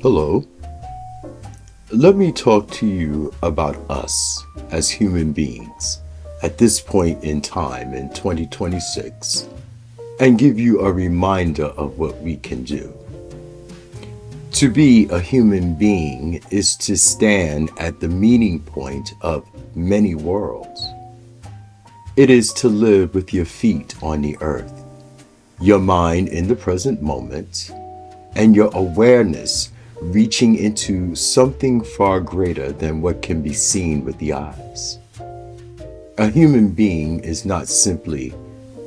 Hello. Let me talk to you about us as human beings at this point in time in 2026 and give you a reminder of what we can do. To be a human being is to stand at the meeting point of many worlds. It is to live with your feet on the earth, your mind in the present moment, and your awareness reaching into something far greater than what can be seen with the eyes. A human being is not simply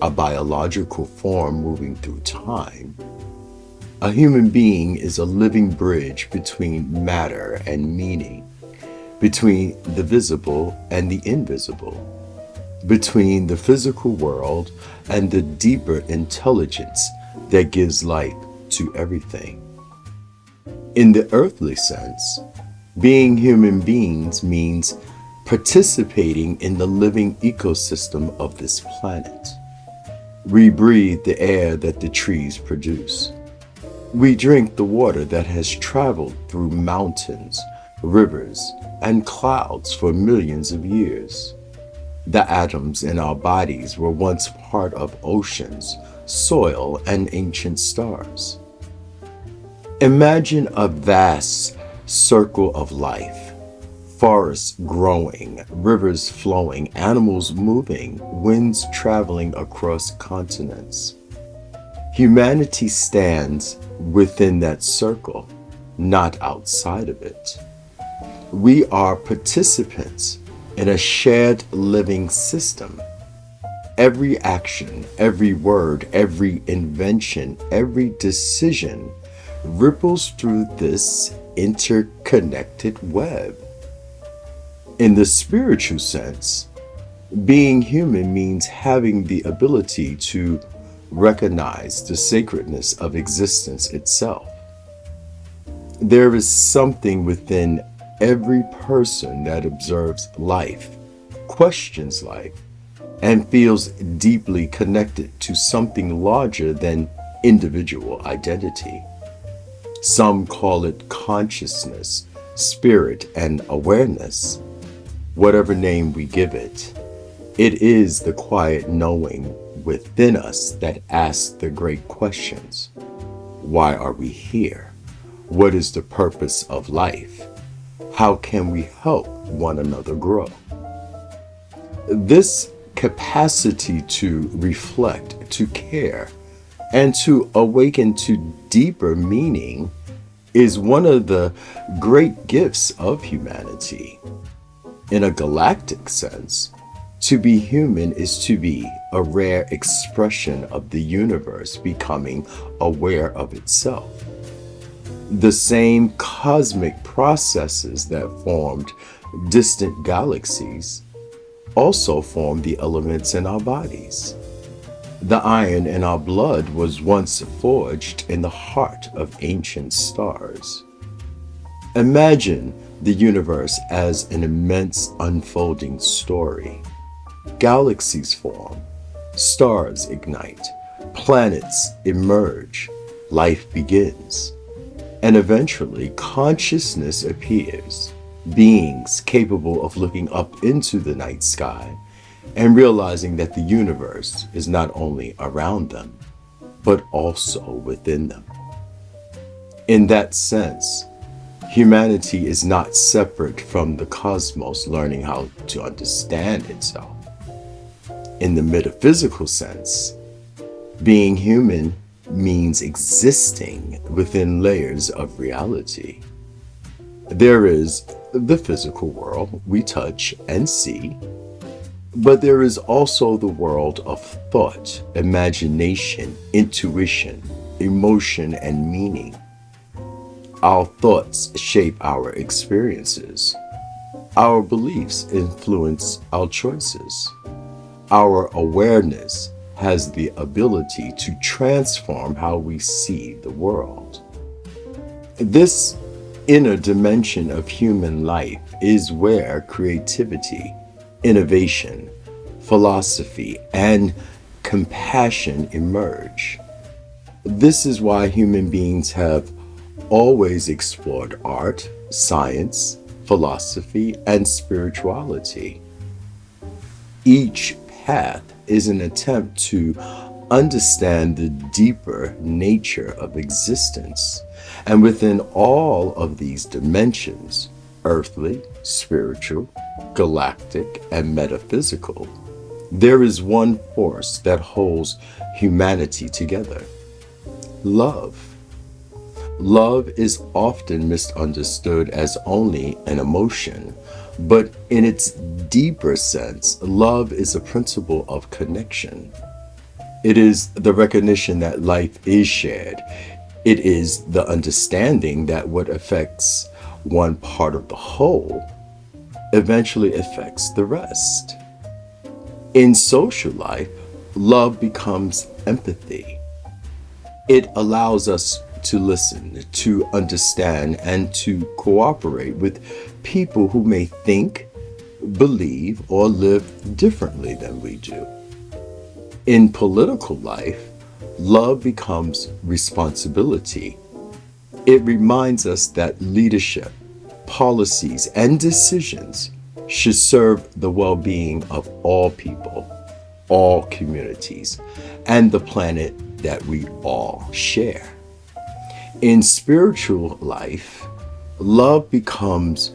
a biological form moving through time. A human being is a living bridge between matter and meaning, between the visible and the invisible, between the physical world and the deeper intelligence that gives life to everything. In the earthly sense, being human beings means participating in the living ecosystem of this planet. We breathe the air that the trees produce. We drink the water that has traveled through mountains, rivers, and clouds for millions of years. The atoms in our bodies were once part of oceans, soil, and ancient stars. Imagine a vast circle of life, forests growing, rivers flowing, animals moving, winds traveling across continents. Humanity stands within that circle, not outside of it. We are participants in a shared living system. Every action, every word, every invention, every decision ripples through this interconnected web. In the spiritual sense, being human means having the ability to recognize the sacredness of existence itself. There is something within every person that observes life, questions life, and feels deeply connected to something larger than individual identity. Some call it consciousness, spirit, and awareness. Whatever name we give it, it is the quiet knowing within us that asks the great questions. Why are we here? What is the purpose of life? How can we help one another grow? This capacity to reflect, to care, and to awaken to deeper meaning is one of the great gifts of humanity. In a galactic sense, to be human is to be a rare expression of the universe becoming aware of itself. The same cosmic processes that formed distant galaxies also form the elements in our bodies. The iron in our blood was once forged in the heart of ancient stars. Imagine the universe as an immense unfolding story. Galaxies form, stars ignite, planets emerge, life begins. And eventually, consciousness appears, beings capable of looking up into the night sky and realizing that the universe is not only around them, but also within them. In that sense, humanity is not separate from the cosmos learning how to understand itself. In the metaphysical sense, being human means existing within layers of reality. There is the physical world we touch and see, but there is also the world of thought, imagination, intuition, emotion, and meaning. Our thoughts shape our experiences. Our beliefs influence our choices. Our awareness has the ability to transform how we see the world. This inner dimension of human life is where creativity, innovation, philosophy, and compassion emerge. This is why human beings have always explored art, science, philosophy, and spirituality. Each path is an attempt to understand the deeper nature of existence. And within all of these dimensions, earthly, spiritual, galactic, and metaphysical, there is one force that holds humanity together: love. Love is often misunderstood as only an emotion, but in its deeper sense, love is a principle of connection. It is the recognition that life is shared. It is the understanding that what affects one part of the whole eventually affects the rest. In social life, love becomes empathy. It allows us to listen, to understand, and to cooperate with people who may think, believe, or live differently than we do. In political life, love becomes responsibility. It reminds us that leadership, policies, and decisions should serve the well-being of all people, all communities, and the planet that we all share. In spiritual life, love becomes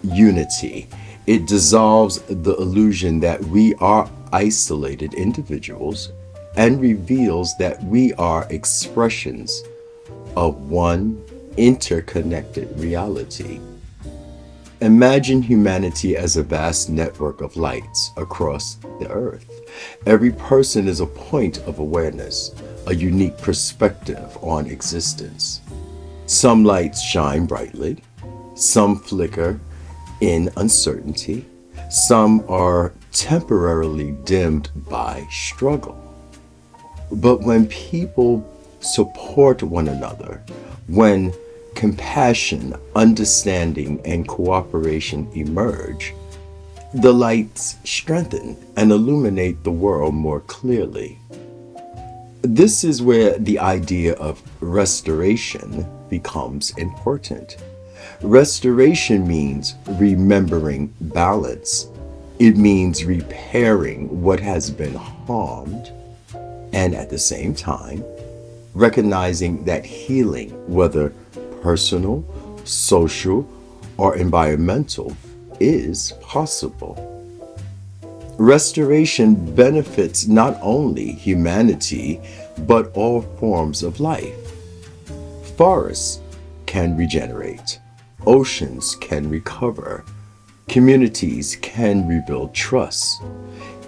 unity. It dissolves the illusion that we are isolated individuals and reveals that we are expressions of one interconnected reality. Imagine humanity as a vast network of lights across the earth. Every person is a point of awareness, a unique perspective on existence. Some lights shine brightly, some flicker in uncertainty, some are temporarily dimmed by struggle. But when people support one another, when compassion, understanding, and cooperation emerge, the lights strengthen and illuminate the world more clearly. This is where the idea of restoration becomes important. Restoration means remembering balance. It means repairing what has been harmed, and at the same time, recognizing that healing, whether personal, social, or environmental, is possible. Restoration benefits not only humanity, but all forms of life. Forests can regenerate, oceans can recover, communities can rebuild trust,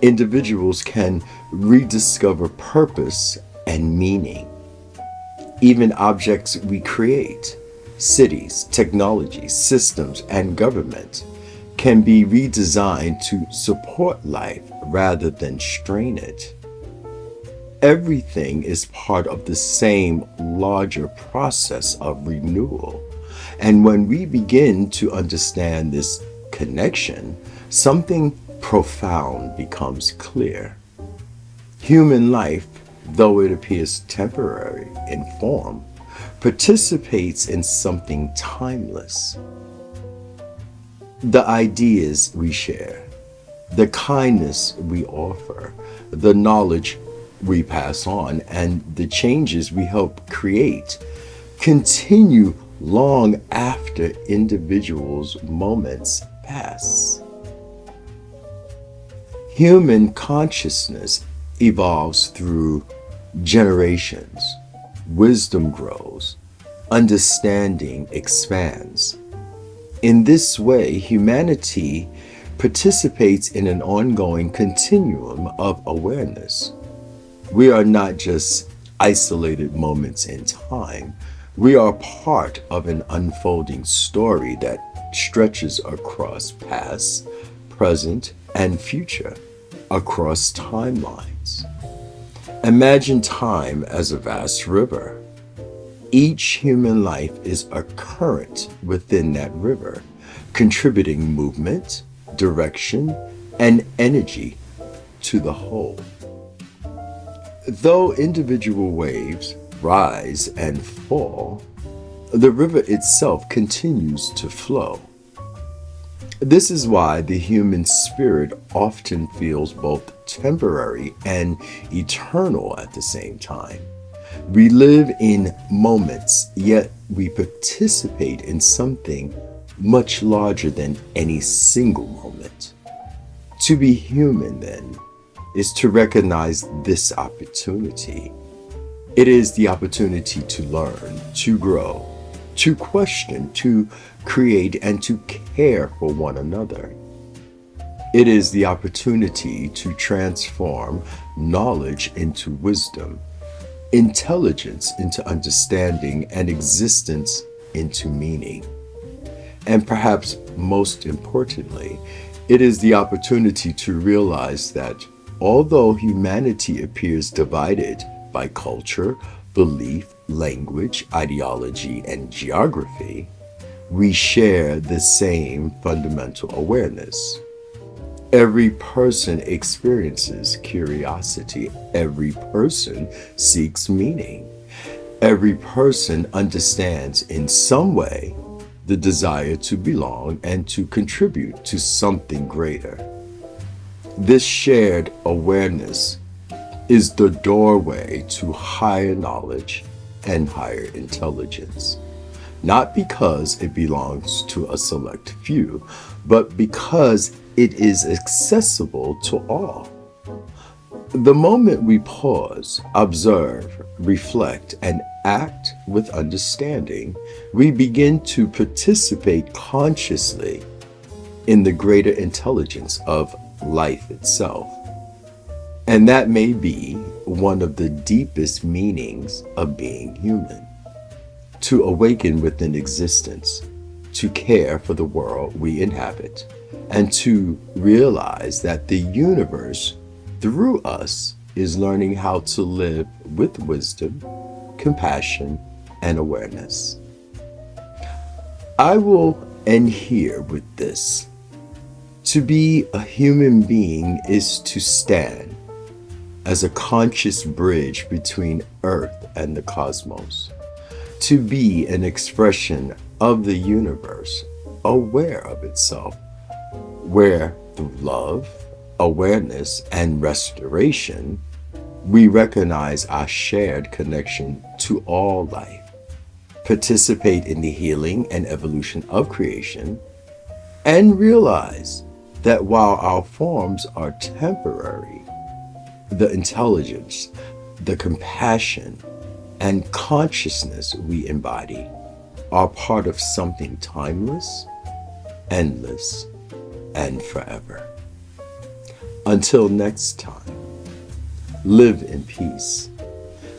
individuals can rediscover purpose and meaning. Even objects we create, cities, technology, systems, and government, can be redesigned to support life rather than strain it. Everything is part of the same larger process of renewal. And when we begin to understand this connection, something profound becomes clear. Human life, though it appears temporary in form, participates in something timeless. The ideas we share, the kindness we offer, the knowledge we pass on, and the changes we help create continue long after individuals' moments pass. Human consciousness evolves through generations. Wisdom grows, understanding expands. In this way, humanity participates in an ongoing continuum of awareness. We are not just isolated moments in time. We are part of an unfolding story that stretches across past, present, and future, across timelines. Imagine time as a vast river. Each human life is a current within that river, contributing movement, direction, and energy to the whole. Though individual waves rise and fall, the river itself continues to flow. This is why the human spirit often feels both temporary and eternal at the same time. We live in moments, yet we participate in something much larger than any single moment. To be human, then, is to recognize this opportunity. It is the opportunity to learn, to grow, to question, to create, and to care for one another. It is the opportunity to transform knowledge into wisdom, intelligence into understanding, and existence into meaning. And perhaps most importantly, it is the opportunity to realize that although humanity appears divided by culture, belief, language, ideology, and geography, we share the same fundamental awareness. Every person experiences curiosity. Every person seeks meaning. Every person understands in some way the desire to belong and to contribute to something greater. This shared awareness is the doorway to higher knowledge and higher intelligence. Not because it belongs to a select few, but because it is accessible to all. The moment we pause, observe, reflect, and act with understanding, we begin to participate consciously in the greater intelligence of life itself. And that may be one of the deepest meanings of being human. To awaken within existence, to care for the world we inhabit, and to realize that the universe, through us, is learning how to live with wisdom, compassion, and awareness. I will end here with this. To be a human being is to stand as a conscious bridge between Earth and the cosmos. To be an expression of the universe, aware of itself, where through love, awareness, and restoration, we recognize our shared connection to all life, participate in the healing and evolution of creation, and realize that while our forms are temporary, the intelligence, the compassion, and consciousness we embody are part of something timeless, endless, and forever. Until next time, live in peace,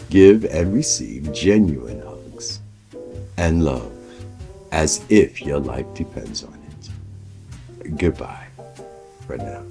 give and receive genuine hugs, and love as if your life depends on it. Goodbye for now.